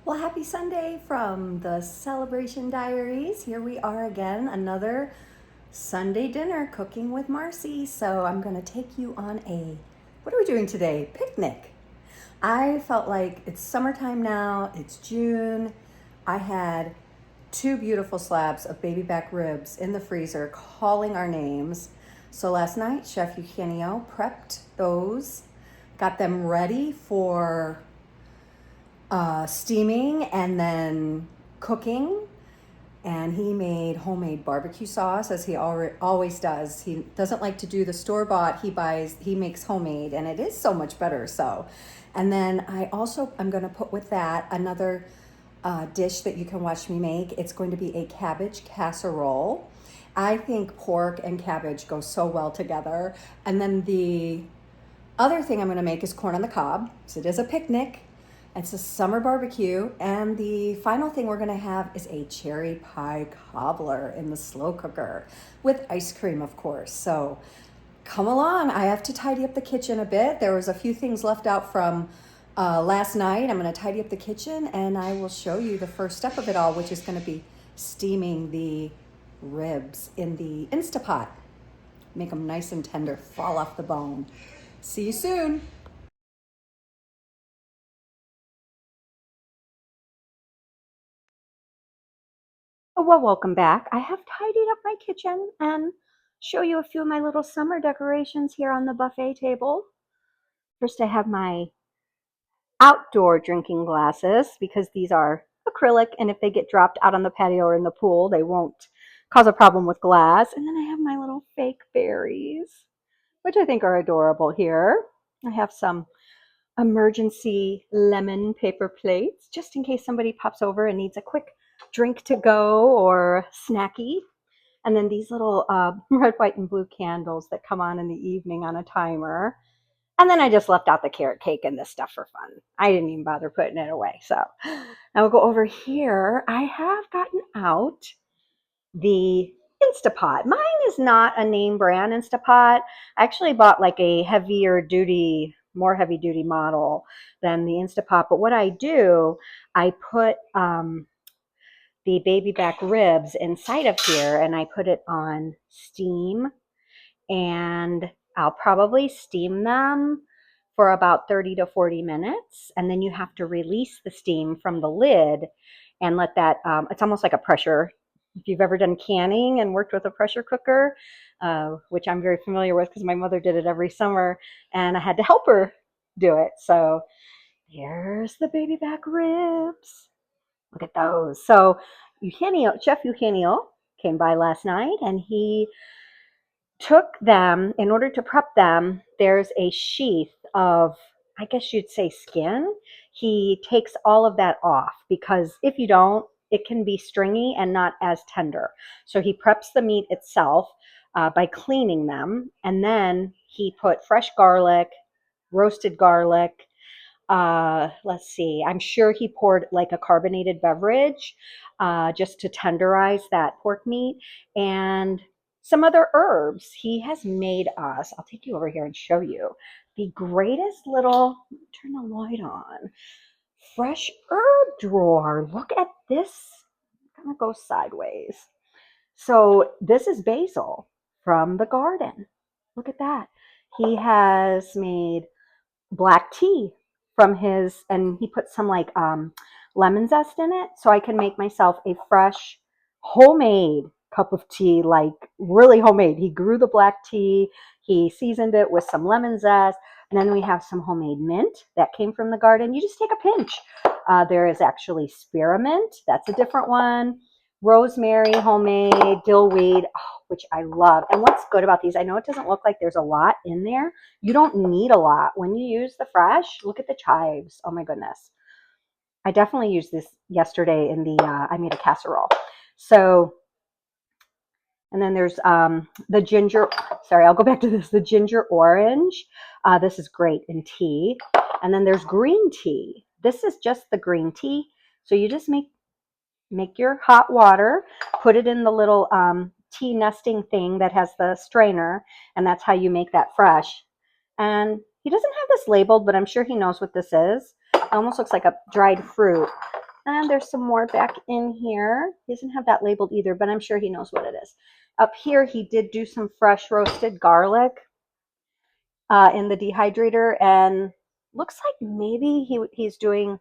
Well, happy Sunday from the Celebration Diaries. Here we are again, another Sunday dinner cooking with Marci. So I'm going to take you on what are we doing today? Picnic. I felt like it's summertime now, it's June. I had two beautiful slabs of baby back ribs in the freezer calling our names. So last night, Chef Eugenio prepped those, got them ready for steaming and then cooking. And he made homemade barbecue sauce as he always does. He doesn't like to do the store bought. He makes homemade, and it is so much better. So, and then I'm going to put with that another dish that you can watch me make. It's going to be a cabbage casserole. I think pork and cabbage go so well together. And then the other thing I'm going to make is corn on the cob. So it is a picnic. It's a summer barbecue. And the final thing we're going to have is a cherry pie cobbler in the slow cooker with ice cream, of course. So come along. I have to tidy up the kitchen a bit. There was a few things left out from last night. I'm going to tidy up the kitchen and I will show you the first step of it all, which is going to be steaming the ribs in the Instapot. Make them nice and tender, fall off the bone. See you soon. Oh, well, welcome back. I have tidied up my kitchen and show you a few of my little summer decorations here on the buffet table. First, I have my outdoor drinking glasses because these are acrylic, and if they get dropped out on the patio or in the pool, they won't cause a problem with glass. And then I have my little fake berries, which I think are adorable here. I have some emergency lemon paper plates just in case somebody pops over and needs a quick drink to go or snacky. And then these little red, white, and blue candles that come on in the evening on a timer. And then I just left out the carrot cake and this stuff for fun. I didn't even bother putting it away. So now we'll go over here. I have gotten out the Instapot. Mine is not a name brand Instapot. I actually bought like a more heavy duty model than the Instapot. But what I do, I put the baby back ribs inside of here and I put it on steam, and I'll probably steam them for about 30 to 40 minutes. And then you have to release the steam from the lid and let that, it's almost like a pressure. If you've ever done canning and worked with a pressure cooker, which I'm very familiar with because my mother did it every summer and I had to help her do it. So here's the baby back ribs. Look at those. So Chef Eugenio came by last night and he took them, in order to prep them, there's a sheath of, I guess you'd say, skin. He takes all of that off because if you don't, it can be stringy and not as tender. So he preps the meat itself by cleaning them. And then he put fresh garlic, roasted garlic. Let's see, I'm sure he poured like a carbonated beverage just to tenderize that pork meat, and some other herbs. He has made us, I'll take you over here and show you the greatest little, turn the light on, fresh herb drawer. Look at this. I'm gonna go sideways. So this is basil from the garden. Look at that. He has made black tea from his, and he put some like lemon zest in it, so I can make myself a fresh homemade cup of tea, like really homemade. He grew the black tea, he seasoned it with some lemon zest, and then we have some homemade mint that came from the garden. You just take a pinch. There is actually spearmint, that's a different one, rosemary, homemade, dillweed, which I love. And what's good about these, I know it doesn't look like there's a lot in there. You don't need a lot. When you use the fresh, look at the chives. Oh my goodness. I definitely used this yesterday in I made a casserole. So, and then there's the ginger, sorry, I'll go back to this, the ginger orange. This is great in tea. And then there's green tea. This is just the green tea. So you just make your hot water, put it in the little tea nesting thing that has the strainer, and that's how you make that fresh. And he doesn't have this labeled, but I'm sure he knows what this is. It almost looks like a dried fruit. And there's some more back in here. He doesn't have that labeled either, but I'm sure he knows what it is. Up here, he did do some fresh roasted garlic in the dehydrator, and looks like maybe he's doing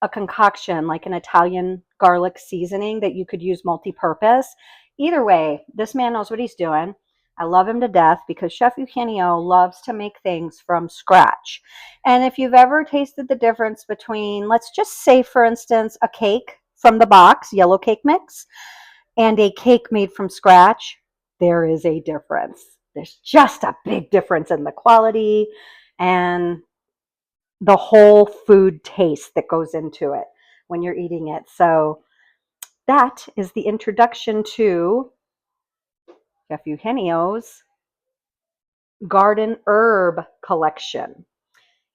a concoction, like an Italian garlic seasoning that you could use multi-purpose. Either way, this man knows what he's doing. I love him to death because Chef Eugenio loves to make things from scratch. And if you've ever tasted the difference between, let's just say, for instance, a cake from the box, yellow cake mix, and a cake made from scratch, there is a difference. There's just a big difference in the quality and the whole food taste that goes into it when you're eating it. So that is the introduction to Chef Eugenio's garden herb collection.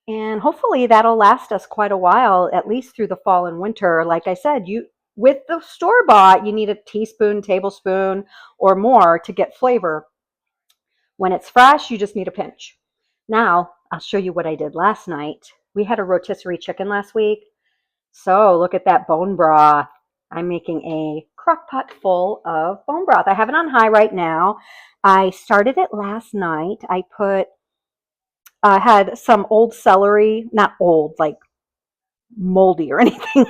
And hopefully that'll last us quite a while, at least through the fall and winter. Like I said, you with the store-bought, you need a teaspoon, tablespoon, or more to get flavor. When it's fresh, you just need a pinch. Now, I'll show you what I did last night. We had a rotisserie chicken last week. So look at that bone broth. I'm making a crock pot full of bone broth. I have it on high right now. I started it last night. I had some old celery, not old, like moldy or anything.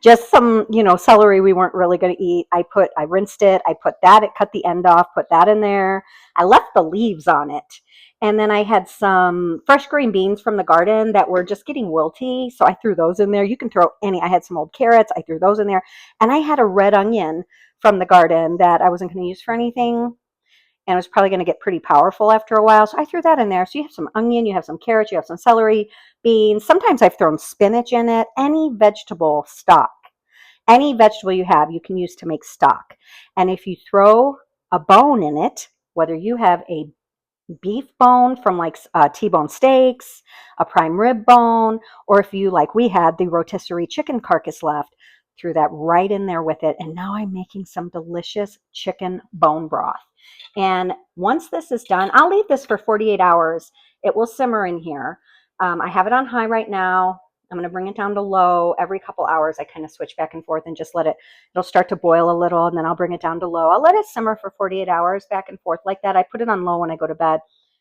Just some, celery we weren't really going to eat. I rinsed it. I put that, it cut the end off, put that in there. I left the leaves on it. And then I had some fresh green beans from the garden that were just getting wilty. So I threw those in there. You can throw any, I had some old carrots. I threw those in there. And I had a red onion from the garden that I wasn't going to use for anything. And it was probably going to get pretty powerful after a while. So I threw that in there. So you have some onion, you have some carrots, you have some celery, beans. Sometimes I've thrown spinach in it. Any vegetable stock, any vegetable you have, you can use to make stock. And if you throw a bone in it, whether you have a beef bone from like T-bone steaks, a prime rib bone, or if you, like we had, the rotisserie chicken carcass left, threw that right in there with it. And now I'm making some delicious chicken bone broth. And once this is done, I'll leave this for 48 hours. It will simmer in here. I have it on high right now. I'm going to bring it down to low every couple hours. I kind of switch back and forth and just it'll start to boil a little, and then I'll bring it down to low. I'll let it simmer for 48 hours back and forth like that. I put it on low when I go to bed.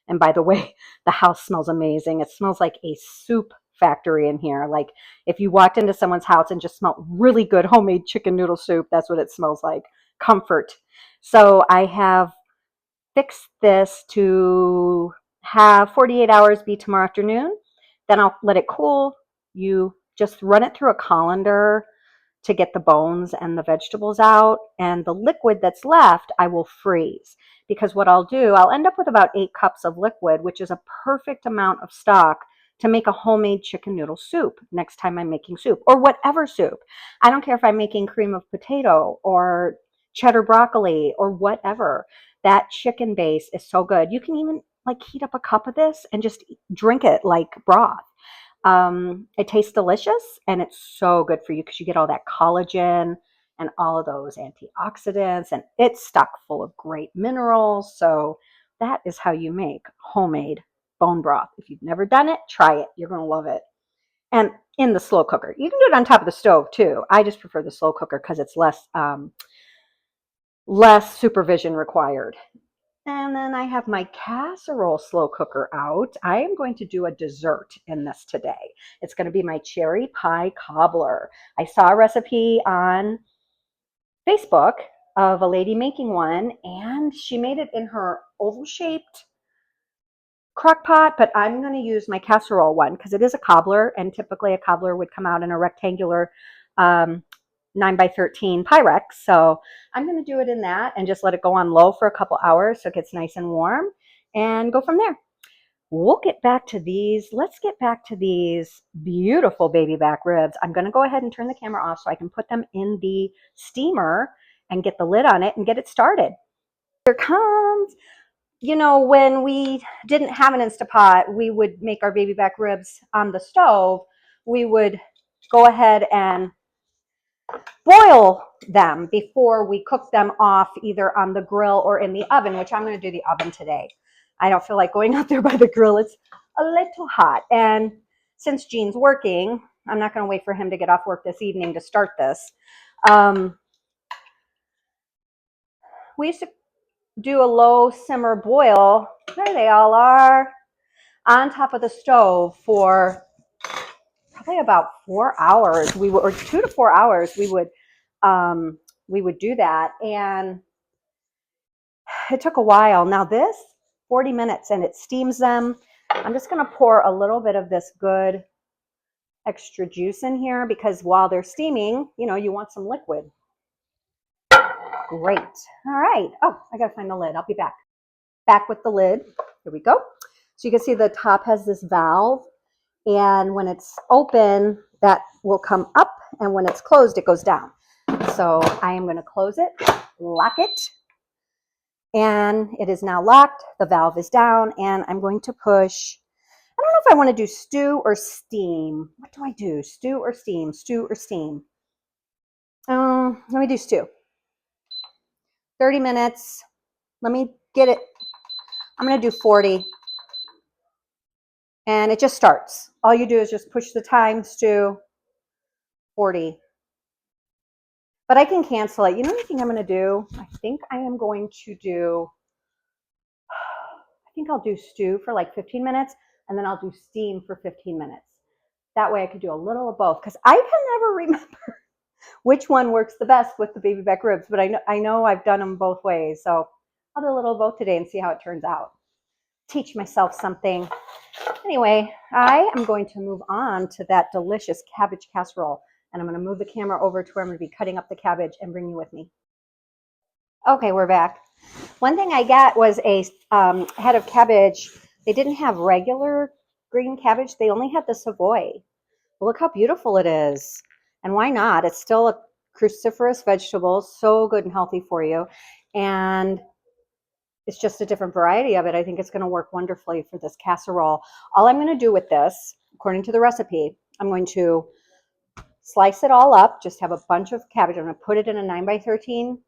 And by the way, the house smells amazing. It smells like a soup factory in here. Like if you walked into someone's house and just smelled really good homemade chicken noodle soup, that's what it smells like. Comfort. So I have fixed this to have 48 hours be tomorrow afternoon. Then I'll let it cool. You just run it through a colander to get the bones and the vegetables out. And the liquid that's left, I will freeze. Because what I'll do, I'll end up with about 8 cups of liquid, which is a perfect amount of stock to make a homemade chicken noodle soup next time I'm making soup, or whatever soup. I don't care if I'm making cream of potato or cheddar broccoli or whatever. That chicken base is so good. You can even like heat up a cup of this and just drink it like broth. It tastes delicious, and it's so good for you because you get all that collagen and all of those antioxidants, and it's stuck full of great minerals. So that is how you make homemade bone broth. If you've never done it, try it. You're going to love it. And in the slow cooker. You can do it on top of the stove too. I just prefer the slow cooker because it's less supervision required. And then I have my casserole slow cooker out. I am going to do a dessert in this today. It's going to be my cherry pie cobbler. I saw a recipe on Facebook of a lady making one, and she made it in her oval-shaped crock pot, but I'm going to use my casserole one because it is a cobbler, and typically a cobbler would come out in a rectangular 9x13 Pyrex. So I'm going to do it in that and just let it go on low for a couple hours so it gets nice and warm, and go from there. We'll get back to these. Let's get back to these beautiful baby back ribs. I'm going to go ahead and turn the camera off so I can put them in the steamer and get the lid on it and get it started. Here comes. When we didn't have an Instapot, we would make our baby back ribs on the stove. We would go ahead and boil them before we cook them off either on the grill or in the oven, which I'm going to do the oven today. I don't feel like going out there by the grill. It's a little hot. And since Jean's working, I'm not going to wait for him to get off work this evening to start this. We used to do a low simmer boil. There they all are, on top of the stove for probably about 4 hours. Or 2 to 4 hours. We would do that, and it took a while. Now this 40 minutes, and it steams them. I'm just going to pour a little bit of this good extra juice in here because while they're steaming, you know, you want some liquid. Great. All right. Oh, I got to find the lid. I'll be back. Back with the lid. Here we go. So you can see the top has this valve, and when it's open, that will come up, and when it's closed, it goes down. So I am going to close it, lock it, and it is now locked. The valve is down, and I'm going to push. I don't know if I want to do stew or steam. What do I do? Stew or steam? Stew or steam? Let me do stew. 30 minutes. Let me get it. I'm going to do 40. And it just starts. All you do is just push the time, stew, 40. But I can cancel it. You know what I think I'm going to do? I think I am going to do, I think I'll do stew for like 15 minutes, and then I'll do steam for 15 minutes. That way I could do a little of both, because I can never remember which one works the best with the baby back ribs, but I know I've done them both ways. So I'll do a little of both today and see how it turns out. Teach myself something. Anyway, I am going to move on to that delicious cabbage casserole, and I'm going to move the camera over to where I'm going to be cutting up the cabbage and bring you with me. Okay, we're back. One thing I got was a head of cabbage. They didn't have regular green cabbage. They only had the Savoy. Look how beautiful it is. And why not? It's still a cruciferous vegetable, so good and healthy for you. And it's just a different variety of it. I think it's going to work wonderfully for this casserole. All I'm going to do with this, according to the recipe, I'm going to slice it all up, just have a bunch of cabbage. I'm going to put it in a 9x13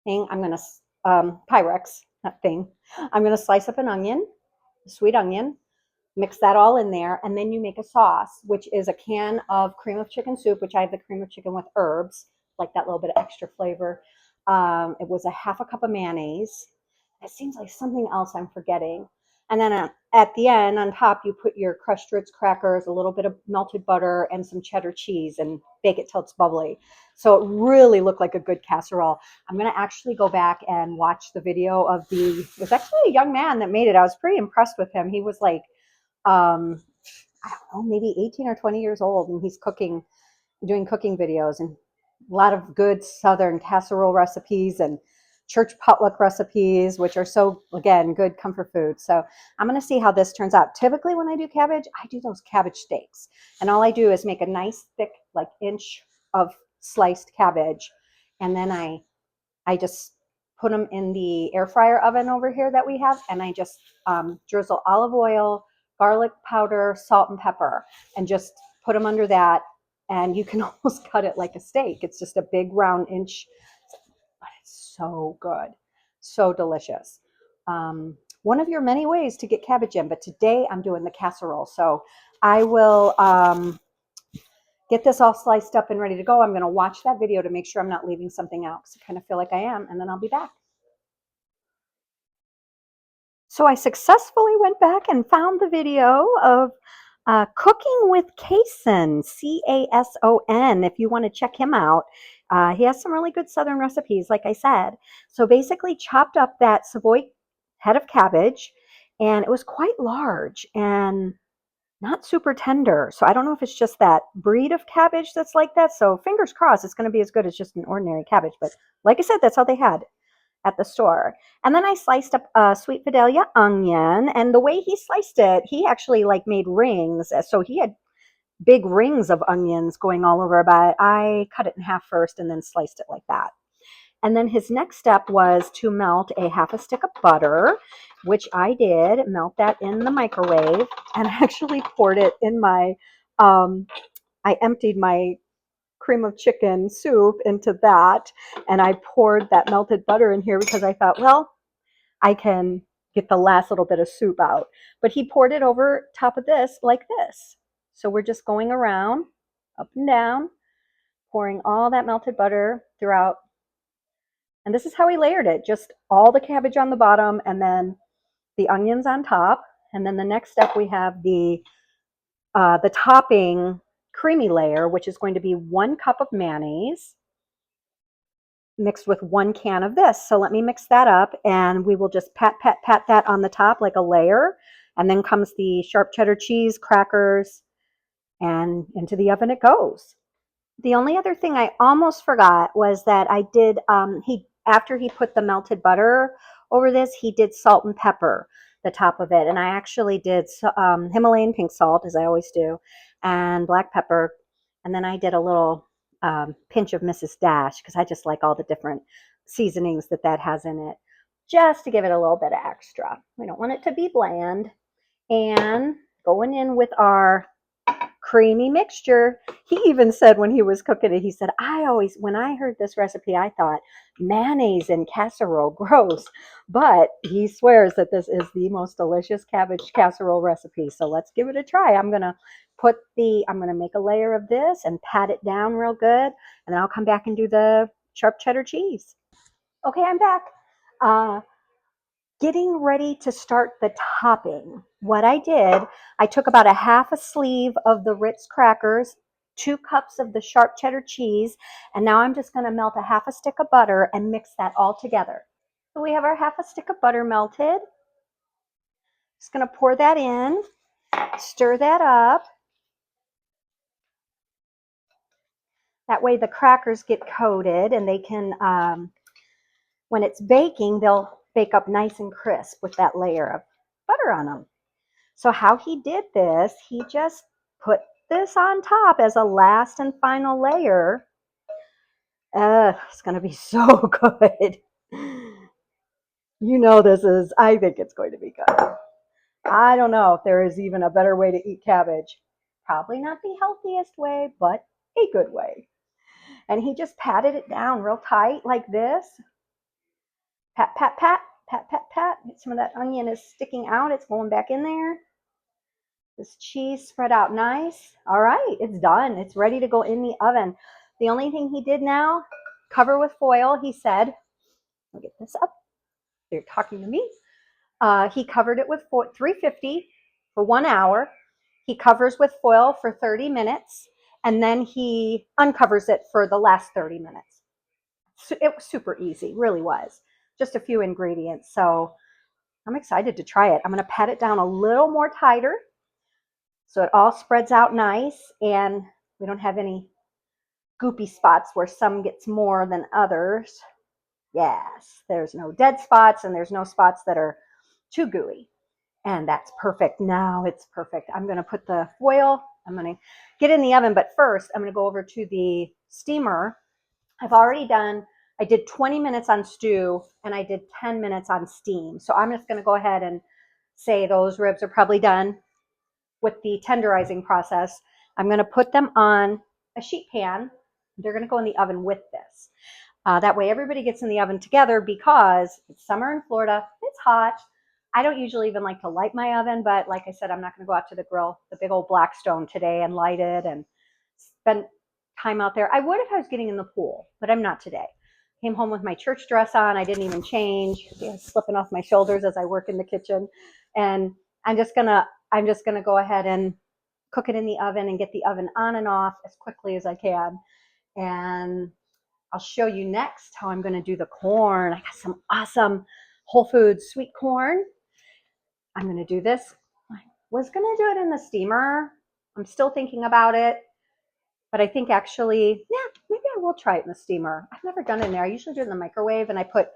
thing. I'm going to, Pyrex, that thing. I'm going to slice up an onion, a sweet onion, mix that all in there, and then you make a sauce, which is a can of cream of chicken soup, which I have the cream of chicken with herbs, like that little bit of extra flavor. It was a half a cup of mayonnaise. It seems like something else I'm forgetting. And then at the end, on top, you put your crushed Ritz crackers, a little bit of melted butter, and some cheddar cheese, and bake it till it's bubbly. So it really looked like a good casserole. I'm going to actually go back and watch the video of it was actually a young man that made it. I was pretty impressed with him. He was like, I don't know, maybe 18 or 20 years old, and he's doing cooking videos, and a lot of good Southern casserole recipes and church potluck recipes, which are so, again, good comfort food. So I'm going to see how this turns out. Typically when I do cabbage, I do those cabbage steaks, and all I do is make a nice thick, like inch of sliced cabbage, and then I just put them in the air fryer oven over here that we have, and I just drizzle olive oil, garlic powder, salt, and pepper, and just put them under that, and you can almost cut it like a steak. It's just a big round inch, but it's so good, so delicious. One of your many ways to get cabbage in, but today I'm doing the casserole. So I will get this all sliced up and ready to go. I'm going to watch that video to make sure I'm not leaving something out, because I kind of feel like I am, and then I'll be back. So I successfully went back and found the video of Cooking with Cason, C-A-S-O-N, if you want to check him out. He has some really good Southern recipes, like I said. So basically chopped up that Savoy head of cabbage, and it was quite large and not super tender. So I don't know if it's just that breed of cabbage that's like that. So fingers crossed it's going to be as good as just an ordinary cabbage. But like I said, that's how they had at the store. And then I sliced up a sweet Vidalia onion, and the way he sliced it, he actually like made rings. So he had big rings of onions going all over, but I cut it in half first and then sliced it like that. And then his next step was to melt a half a stick of butter, which I did, melt that in the microwave, and actually poured it in my, I emptied my cream of chicken soup into that, and I poured that melted butter in here because I thought, well, I can get the last little bit of soup out. But he poured it over top of this like this. So we're just going around, up and down, pouring all that melted butter throughout. And this is how we layered it, just all the cabbage on the bottom and then the onions on top. And then the next step we have the topping creamy layer, which is going to be 1 cup of mayonnaise mixed with 1 can of this. So let me mix that up and we will just pat that on the top like a layer. And then comes the sharp cheddar cheese, crackers, and into the oven it goes. The only other thing I almost forgot was that I did, after he put the melted butter over this, he did salt and pepper the top of it. And I actually did Himalayan pink salt, as I always do, and black pepper. And then I did a little pinch of Mrs. Dash because I just like all the different seasonings that has in it, just to give it a little bit of extra. We don't want it to be bland. And going in with our creamy mixture. He even said when he was cooking it, he said, when I heard this recipe, I thought mayonnaise and casserole, gross. But he swears that this is the most delicious cabbage casserole recipe. So let's give it a try. I'm going to make a layer of this and pat it down real good. And then I'll come back and do the sharp cheddar cheese. Okay, I'm back. Getting ready to start the topping. What I did, I took about a half a sleeve of the Ritz crackers, 2 cups of the sharp cheddar cheese, and now I'm just going to melt a half a stick of butter and mix that all together. So we have our half a stick of butter melted. Just going to pour that in, stir that up. That way the crackers get coated and they can, when it's baking, they'll bake up nice and crisp with that layer of butter on them. So how he did this, he just put this on top as a last and final layer. It's going to be so good. You know I think it's going to be good. I don't know if there is even a better way to eat cabbage. Probably not the healthiest way, but a good way. And he just patted it down real tight like this. Pat, pat, pat, pat, pat, pat. Some of that onion is sticking out. It's going back in there. This cheese spread out nice. All right, it's done. It's ready to go in the oven. The only thing he did now, cover with foil, he said. I'll get this up. They're talking to me. He covered it with 350 for 1 hour. He covers with foil for 30 minutes, and then he uncovers it for the last 30 minutes. So it was super easy, really was. Just a few ingredients. So I'm excited to try it. I'm going to pat it down a little more tighter so it all spreads out nice and we don't have any goopy spots where some gets more than others. Yes, there's no dead spots and there's no spots that are too gooey. And that's perfect. Now it's perfect. I'm going to put the foil, I'm going to get in the oven, but first I'm going to go over to the steamer. I did 20 minutes on stew and I did 10 minutes on steam. So I'm just going to go ahead and say those ribs are probably done with the tenderizing process. I'm going to put them on a sheet pan. They're going to go in the oven with this. That way everybody gets in the oven together because it's summer in Florida. It's hot. I don't usually even like to light my oven, but like I said, I'm not going to go out to the grill, the big old Blackstone today, and light it and spend time out there. I would if I was getting in the pool, but I'm not today. Came home with my church dress on. I didn't even change. It was slipping off my shoulders as I work in the kitchen. And I'm just gonna go ahead and cook it in the oven and get the oven on and off as quickly as I can. And I'll show you next how I'm gonna do the corn. I got some awesome Whole Foods sweet corn. I'm gonna do this. I was gonna do it in the steamer. I'm still thinking about it. But I think actually, yeah, maybe I will try it in the steamer. I've never done it in there. I usually do it in the microwave, and I put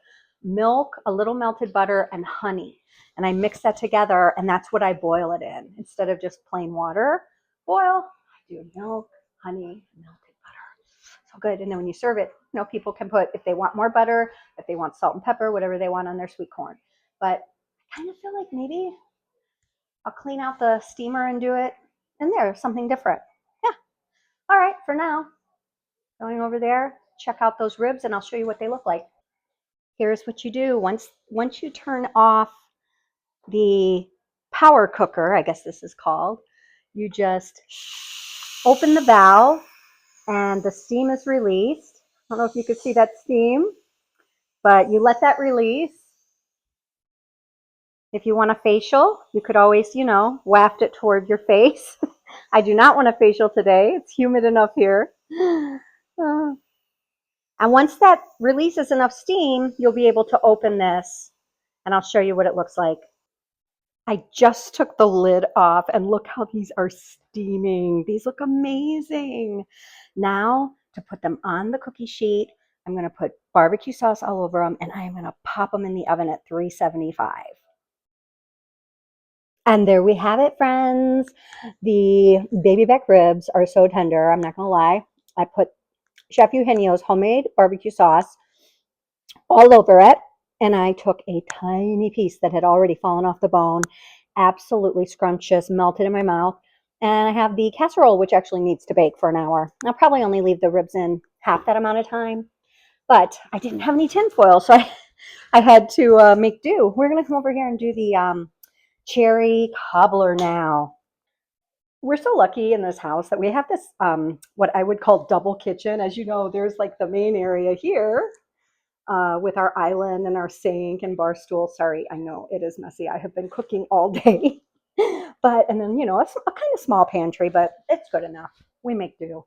milk, a little melted butter, and honey. And I mix that together, and that's what I boil it in. Instead of just plain water boil, I do milk, honey, melted butter. So good. And then when you serve it, people can put, if they want more butter, if they want salt and pepper, whatever they want on their sweet corn. But I kind of feel like maybe I'll clean out the steamer and do it in there, something different. All right, for now, going over there, check out those ribs and I'll show you what they look like. Here's what you do. Once you turn off the power cooker, I guess this is called, You just open the valve and the steam is released. I don't know if you could see that steam, but you let that release. If you want a facial, you could always, waft it toward your face. I do not want a facial today. It's humid enough here. And once that releases enough steam, you'll be able to open this, and I'll show you what it looks like. I just took the lid off, and look how these are steaming. These look amazing. Now, to put them on the cookie sheet, I'm going to put barbecue sauce all over them, and I'm going to pop them in the oven at 375. And there we have it, friends. The baby back ribs are so tender. I'm not going to lie. I put Chef Eugenio's homemade barbecue sauce all over it. And I took a tiny piece that had already fallen off the bone, absolutely scrumptious, melted in my mouth. And I have the casserole, which actually needs to bake for an hour. I'll probably only leave the ribs in half that amount of time. But I didn't have any tin foil, so I had to make do. We're going to come over here and do the cherry cobbler now. We're so lucky in this house that we have this, what I would call double kitchen. As you know, there's like the main area here with our island and our sink and bar stool. Sorry, I know it is messy. I have been cooking all day. And then, a kind of small pantry, but it's good enough. We make do.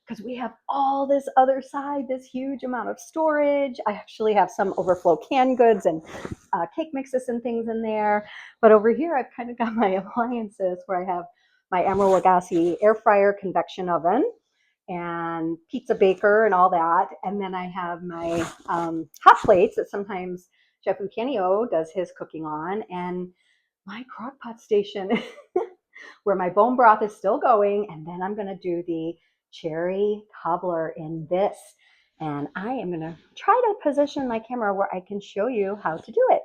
Because we have all this other side, this huge amount of storage. I actually have some overflow canned goods and cake mixes and things in there. But over here, I've kind of got my appliances where I have my Emeril Lagasse air fryer convection oven and pizza baker and all that. And then I have my hot plates that sometimes Chef Eugenio does his cooking on, and my crock pot station where my bone broth is still going. And then I'm going to do the cherry cobbler in this. And I am going to try to position my camera where I can show you how to do it.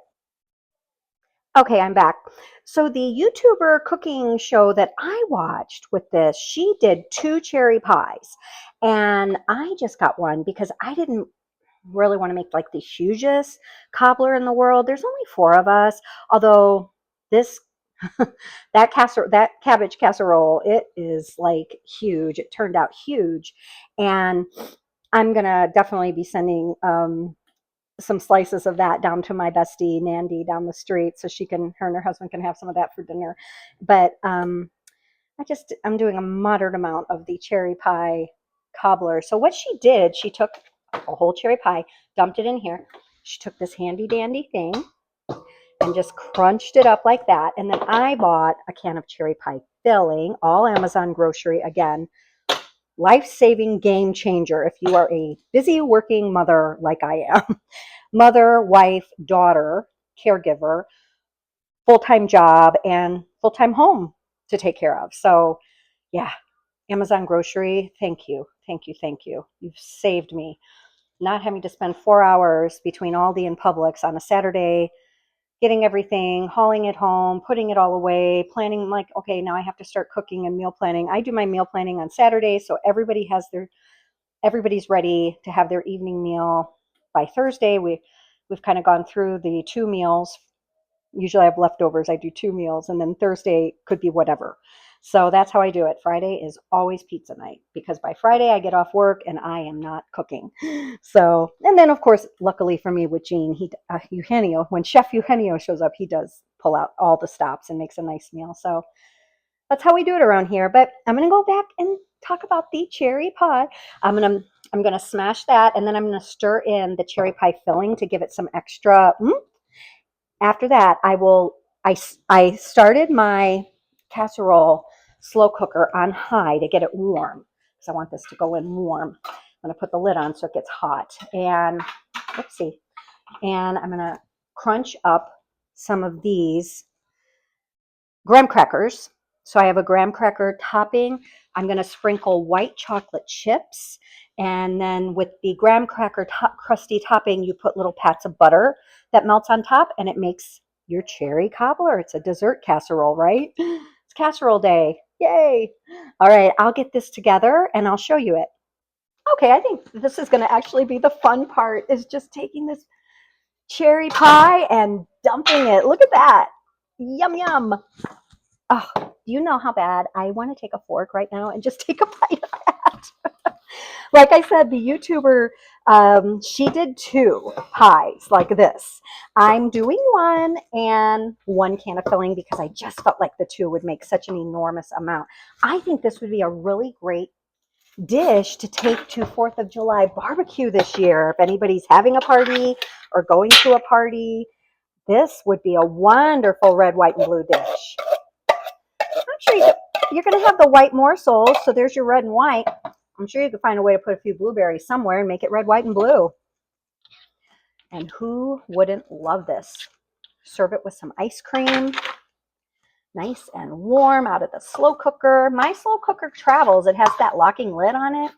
Okay, I'm back. So the YouTuber cooking show that I watched with this, she did 2 cherry pies. And I just got one because I didn't really want to make like the hugest cobbler in the world. There's only 4 of us, although this that cabbage casserole, it is like huge. It turned out huge. And I'm going to definitely be sending some slices of that down to my bestie Nandy down the street so her and her husband can have some of that for dinner. But I'm doing a moderate amount of the cherry pie cobbler. So what she did, she took a whole cherry pie, dumped it in here. She took this handy dandy thing and just crunched it up like that. And then I bought a can of cherry pie filling, all Amazon grocery. Again, life-saving game changer if you are a busy working mother like I am. Mother, wife, daughter, caregiver, full-time job, and full-time home to take care of. So yeah, Amazon grocery, thank you, thank you, thank you. You've saved me not having to spend 4 hours between Aldi and Publix on a Saturday, getting everything, hauling it home, putting it all away, planning like, okay, now I have to start cooking and meal planning. I do my meal planning on Saturday, so everybody's ready to have their evening meal by Thursday. We've kind of gone through the 2 meals. Usually I have leftovers. I do 2 meals, and then Thursday could be whatever. So that's how I do it. Friday is always pizza night because by Friday I get off work and I am not cooking. So, and then of course, luckily for me with Gene, Eugenio, when Chef Eugenio shows up, he does pull out all the stops and makes a nice meal. So that's how we do it around here. But I'm going to go back and talk about the cherry pie. I'm going to smash that, and then I'm going to stir in the cherry pie filling to give it some extra. After that, I started my casserole slow cooker on high to get it warm because I want this to go in warm. I'm going to put the lid on so it gets hot. And oopsie. And I'm going to crunch up some of these graham crackers. So I have a graham cracker topping. I'm going to sprinkle white chocolate chips. And then with the graham cracker crusty topping, you put little pats of butter that melts on top, and it makes your cherry cobbler. It's a dessert casserole, right? It's casserole day. Yay. All right, I'll get this together and I'll show you it. Okay, I think this is going to actually be the fun part, is just taking this cherry pie and dumping it. Look at that. Yum, yum. Oh, do you know how bad I want to take a fork right now and just take a bite of that? Like I said, the YouTuber, she did 2 pies like this. I'm doing 1 and 1 can of filling because I just felt like the 2 would make such an enormous amount. I think this would be a really great dish to take to 4th of July barbecue this year. If anybody's having a party or going to a party, this would be a wonderful red, white, and blue dish. I'm sure you're going to have the white morsels, so there's your red and white. I'm sure you could find a way to put a few blueberries somewhere and make it red, white, and blue. And who wouldn't love this? Serve it with some ice cream, nice and warm out of the slow cooker. My slow cooker travels. It has that locking lid on it.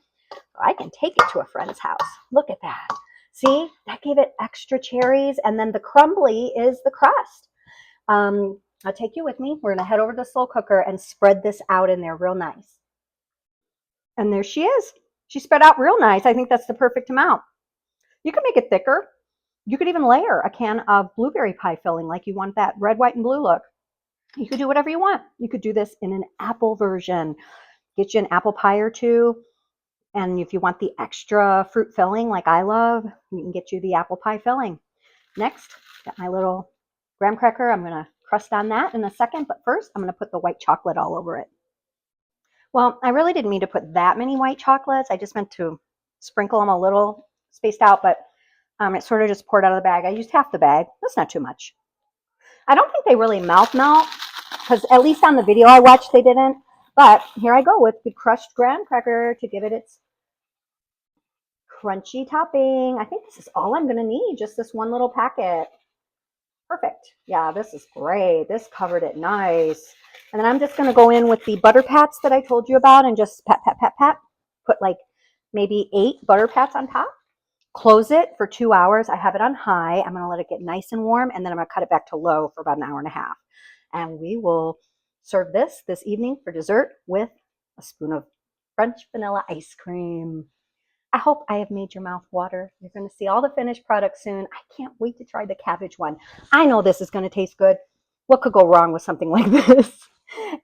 I can take it to a friend's house. Look at that. See, that gave it extra cherries, and then the crumbly is the crust. I'll take you with me. We're going to head over to the slow cooker and spread this out in there real nice. And there she is. She spread out real nice. I think that's the perfect amount. You can make it thicker. You could even layer a can of blueberry pie filling like you want that red, white, and blue look. You could do whatever you want. You could do this in an apple version. Get you an apple pie or 2. And if you want the extra fruit filling like I love, you can get you the apple pie filling. Next, got my little graham cracker. I'm going to crust on that in a second. But first, I'm going to put the white chocolate all over it. Well, I really didn't mean to put that many white chocolates. I just meant to sprinkle them a little spaced out, but it sort of just poured out of the bag. I used half the bag. That's not too much. I don't think they really melt, because at least on the video I watched, they didn't. But here I go with the crushed graham cracker to give it its crunchy topping. I think this is all I'm going to need, just this one little packet. Perfect. Yeah, this is great. This covered it nice. And then I'm just going to go in with the butter pats that I told you about and just pat, pat, pat, pat. Put like maybe 8 butter pats on top. Close it for 2 hours. I have it on high. I'm going to let it get nice and warm, and then I'm going to cut it back to low for about an hour and a half. And we will serve this evening for dessert with a spoon of French vanilla ice cream. I hope I have made your mouth water. You're going to see all the finished products soon. I can't wait to try the cabbage one. I know this is going to taste good. What could go wrong with something like this?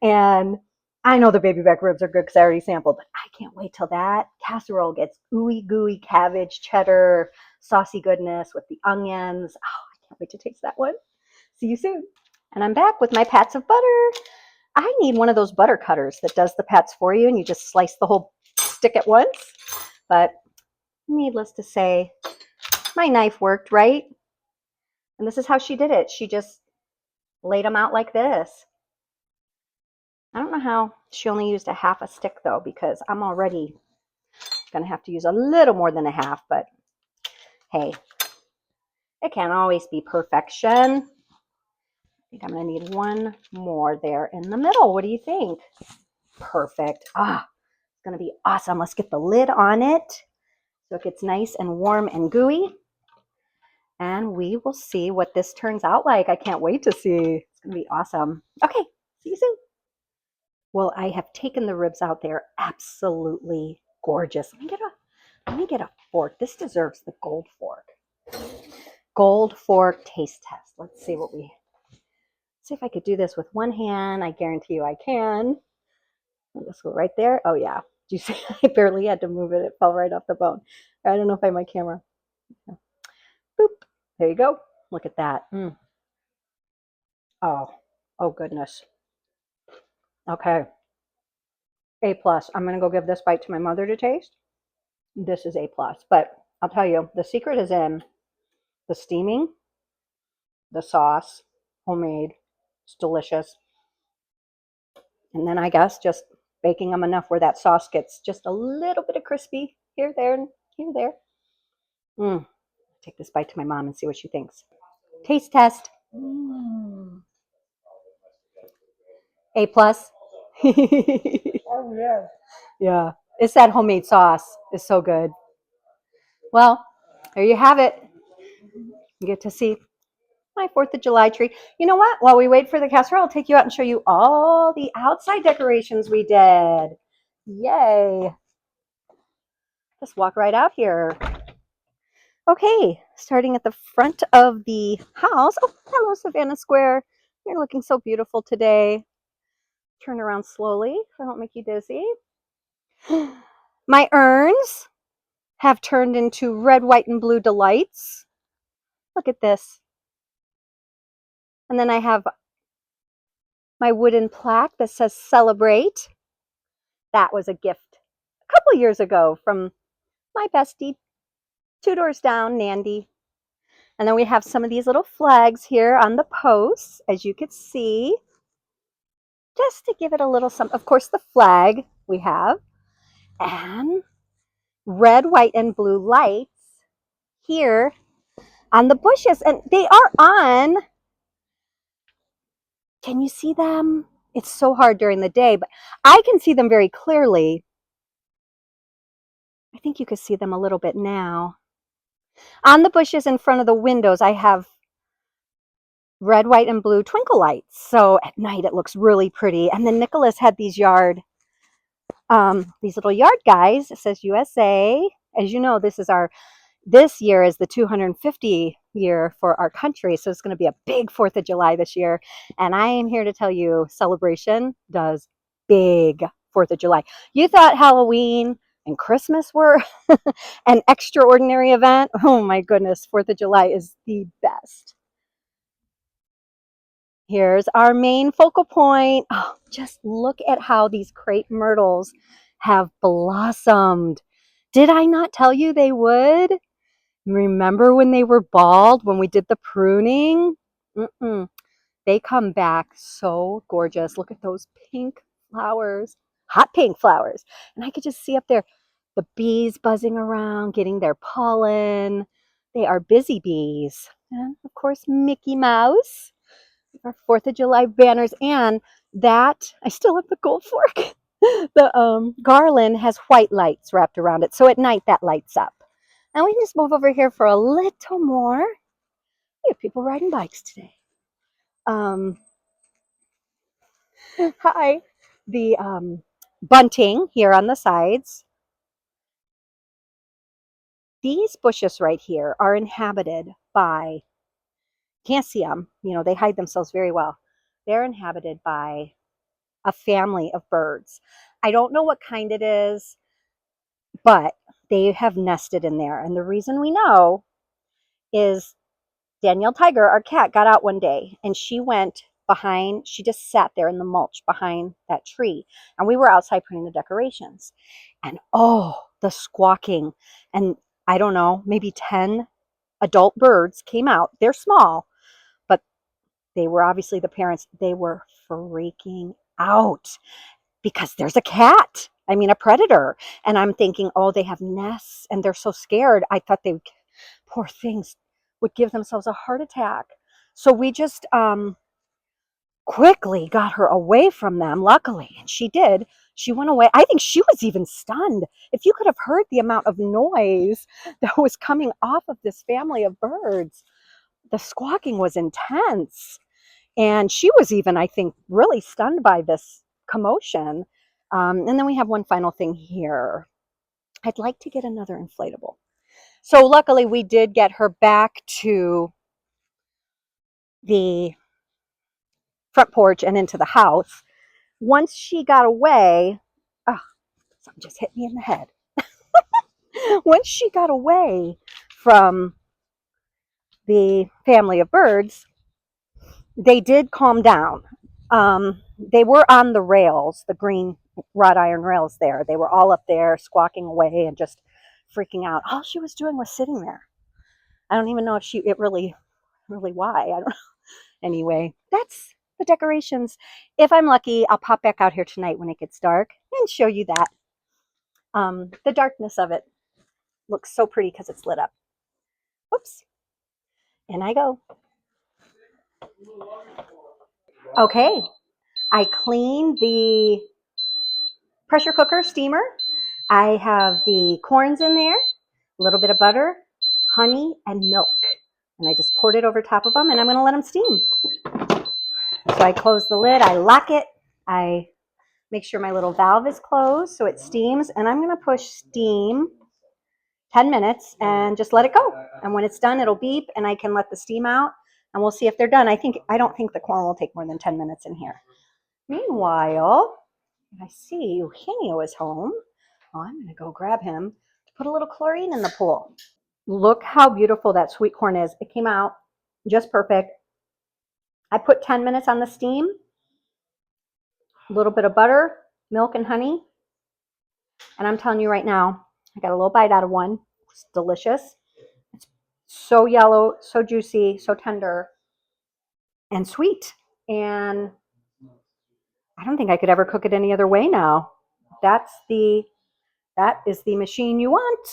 And I know the baby back ribs are good because I already sampled, but I can't wait till that casserole gets ooey gooey cabbage, cheddar, saucy goodness with the onions. Oh, I can't wait to taste that one. See you soon. And I'm back with my pats of butter. I need one of those butter cutters that does the pats for you, and you just slice the whole stick at once. But needless to say, my knife worked, right? And this is how she did it. She just laid them out like this. I don't know how she only used a half a stick though, because I'm already going to have to use a little more than a half, but hey, it can't always be perfection. I think I'm going to need one more there in the middle. What do you think? Perfect. It's going to be awesome. Let's get the lid on it so it gets nice and warm and gooey. And we will see what this turns out like. I can't wait to see. It's going to be awesome. Okay, see you soon. Well, I have taken the ribs out there. Absolutely gorgeous. Let me get a fork. This deserves the gold fork. Gold fork taste test. Let's see if I could do this with one hand. I guarantee you I can. I'll just go right there. Oh yeah. Do you see? I barely had to move it. It fell right off the bone. I don't know if I have my camera. Boop. There you go. Look at that. Oh goodness. Okay. A+. I'm going to go give this bite to my mother to taste. This is A+. But I'll tell you, the secret is in the steaming, the sauce, homemade. It's delicious. And then I guess just baking them enough where that sauce gets just a little bit of crispy here, there, and here, there. Take this bite to my mom and see what she thinks. Taste test. A+. Oh, yeah. Yeah, it's that homemade sauce. It's so good. Well, there you have it. You get to see my 4th of July tree. You know what? While we wait for the casserole, I'll take you out and show you all the outside decorations we did. Yay. Just walk right out here. Okay, starting at the front of the house. Oh, hello, Savannah Square. You're looking so beautiful today. Turn around slowly so I don't make you dizzy. My urns have turned into red, white, and blue delights. Look at this. And then I have my wooden plaque that says celebrate. That was a gift a couple years ago from my bestie, 2 doors down, Nandy. And then we have some of these little flags here on the posts, as you could see, just to give it a little some. Of course, the flag we have, and red, white, and blue lights here on the bushes. And they are on. Can you see them? It's so hard during the day, but I can see them very clearly. I think you can see them a little bit now. On the bushes in front of the windows, I have red, white, and blue twinkle lights. So at night it looks really pretty. And then Nicholas had these little yard guys. It says USA. As you know, this year is the 250 year for our country. So it's going to be a big 4th of July this year. And I am here to tell you, Celebration does big 4th of July. You thought Halloween and Christmas were an extraordinary event. Oh my goodness, 4th of July is the best. Here's our main focal point. Oh, just look at how these crepe myrtles have blossomed. Did I not tell you they would? Remember when they were bald, when we did the pruning? They come back so gorgeous. Look at those pink flowers, hot pink flowers. And I could just see up there the bees buzzing around, getting their pollen. They are busy bees. And of course, Mickey Mouse. Our 4th of July banners, and that, I still have the gold fork. The garland has white lights wrapped around it, so at night that lights up. And we can just move over here for a little more. We have people riding bikes today. Hi. The bunting here on the sides. These bushes right here are inhabited by, can't see them, they hide themselves very well. They're inhabited by a family of birds. I don't know what kind it is, but they have nested in there. And the reason we know is Danielle Tiger, our cat, got out one day and she just sat there in the mulch behind that tree. And we were outside putting the decorations. And oh, the squawking. And I don't know, maybe 10 adult birds came out. They're small, but they were obviously the parents. They were freaking out because there's a cat. I mean, a predator. And I'm thinking, oh, they have nests and they're so scared. I thought poor things, would give themselves a heart attack. So we just quickly got her away from them, luckily. And she did. She went away. I think she was even stunned. If you could have heard the amount of noise that was coming off of this family of birds, the squawking was intense. And she was even, I think, really stunned by this commotion. And then we have one final thing here. I'd like to get another inflatable. So luckily we did get her back to the front porch and into the house. Once she got away, something just hit me in the head. Once she got away from the family of birds, they did calm down. They were on the rails, the green wrought iron rails there. They were all up there squawking away and just freaking out. All she was doing was sitting there. I don't even know if really why. I don't know. Anyway, that's the decorations. If I'm lucky, I'll pop back out here tonight when it gets dark and show you that. The darkness of it looks so pretty because it's lit up. Whoops. In I go. Okay. I cleaned the pressure cooker steamer. I have the corns in there, a little bit of butter, honey, and milk. And I just poured it over top of them, and I'm going to let them steam. So I close the lid, I lock it, I make sure my little valve is closed so it steams, and I'm going to push steam 10 minutes and just let it go. And when it's done, it'll beep, and I can let the steam out, and we'll see if they're done. I don't think the corn will take more than 10 minutes in here. Meanwhile, I see Eugenio is home. Oh, I'm going to go grab him to put a little chlorine in the pool. Look how beautiful that sweet corn is. It came out just perfect. I put 10 minutes on the steam, a little bit of butter, milk, and honey. And I'm telling you right now, I got a little bite out of one. It's delicious. It's so yellow, so juicy, so tender, and sweet. And I don't think I could ever cook it any other way now. That is the machine you want.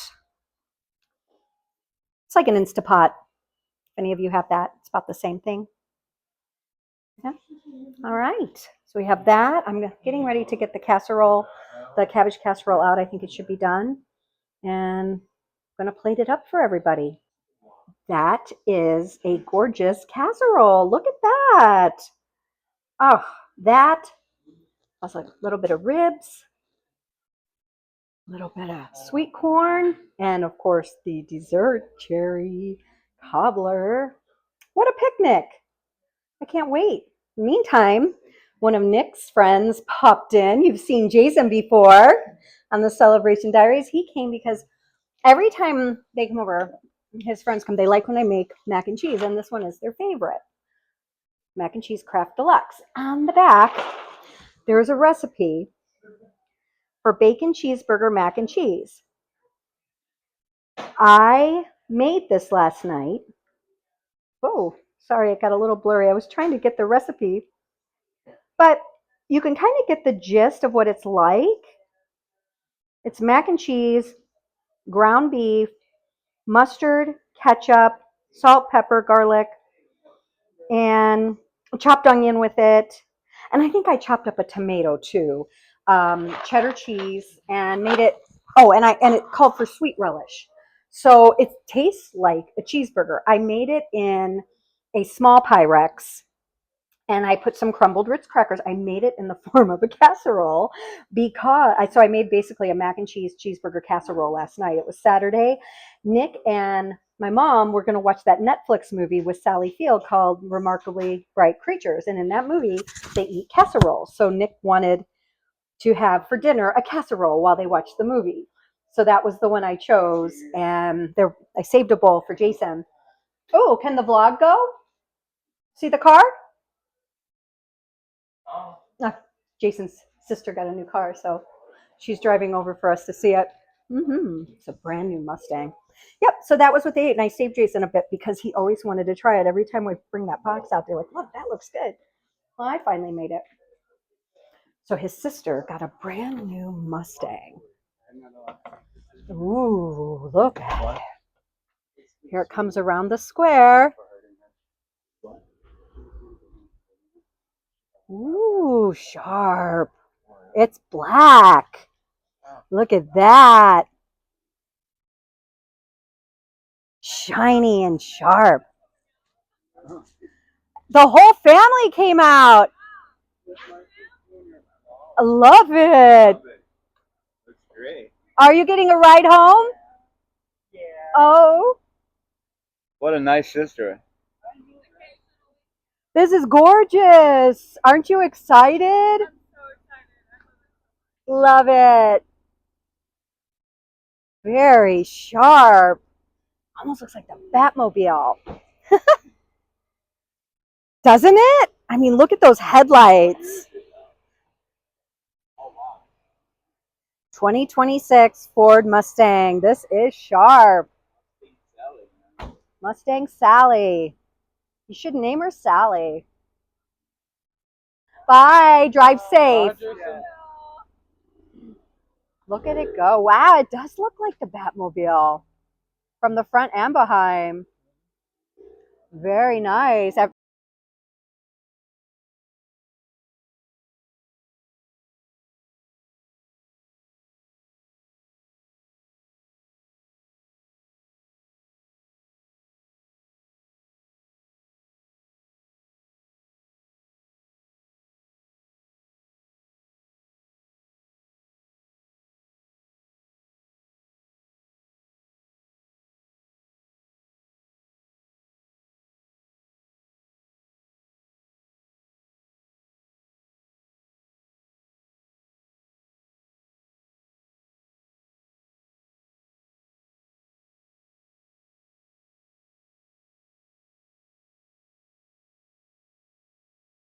It's like an Instapot. If any of you have that, it's about the same thing. Yeah. All right. So we have that. I'm getting ready to get the casserole, the cabbage casserole out. I think it should be done. And I'm going to plate it up for everybody. That is a gorgeous casserole. Look at that. Oh, that has a little bit of ribs, a little bit of sweet corn, and of course the dessert cherry cobbler. What a picnic. I can't wait. Meantime, one of Nick's friends popped in. You've seen Jason before on the Celebration Diaries. He came because every time they come over, his friends come, they like when I make mac and cheese, and this one is their favorite. Mac and cheese Kraft Deluxe. On the back, there's a recipe for bacon cheeseburger mac and cheese. I made this last night. Oh, sorry, it got a little blurry. I was trying to get the recipe, but you can kind of get the gist of what it's like. It's mac and cheese, ground beef, mustard, ketchup, salt, pepper, garlic, and chopped onion with it. And I think I chopped up a tomato too, cheddar cheese, and made it. Oh, and it called for sweet relish, so it tastes like a cheeseburger. I made it in a small Pyrex, and I put some crumbled Ritz crackers. I made it in the form of a casserole so I made basically a mac and cheese cheeseburger casserole last night. It was Saturday. Nick and my mom were going to watch that Netflix movie with Sally Field called Remarkably Bright Creatures. And in that movie, they eat casserole. So Nick wanted to have for dinner a casserole while they watched the movie. So that was the one I chose. And I saved a bowl for Jason. Oh, can the vlog go? See the car? Jason's sister got a new car, so she's driving over for us to see it. It's a brand new Mustang. Yep, so that was what they ate, and I saved Jason a bit because he always wanted to try it. Every time we bring that box out, they're like, look, that looks good. Well, I finally made it. So his sister got a brand new Mustang. Ooh, look at it. Here it comes around the square. Ooh, sharp. It's black. Look at that. Shiny and sharp. The whole family came out. I love it. Looks great. Are you getting a ride home? Yeah. Oh. What a nice sister. This is gorgeous. Aren't you excited? I'm so excited. Love it. Very sharp. Almost looks like the Batmobile. Doesn't it? I mean, look at those headlights. 2026 Ford Mustang. This is sharp. Mustang Sally. You should name her Sally. Bye. Drive safe. Look at it go. Wow, it does look like the Batmobile from the front and behind. Very nice.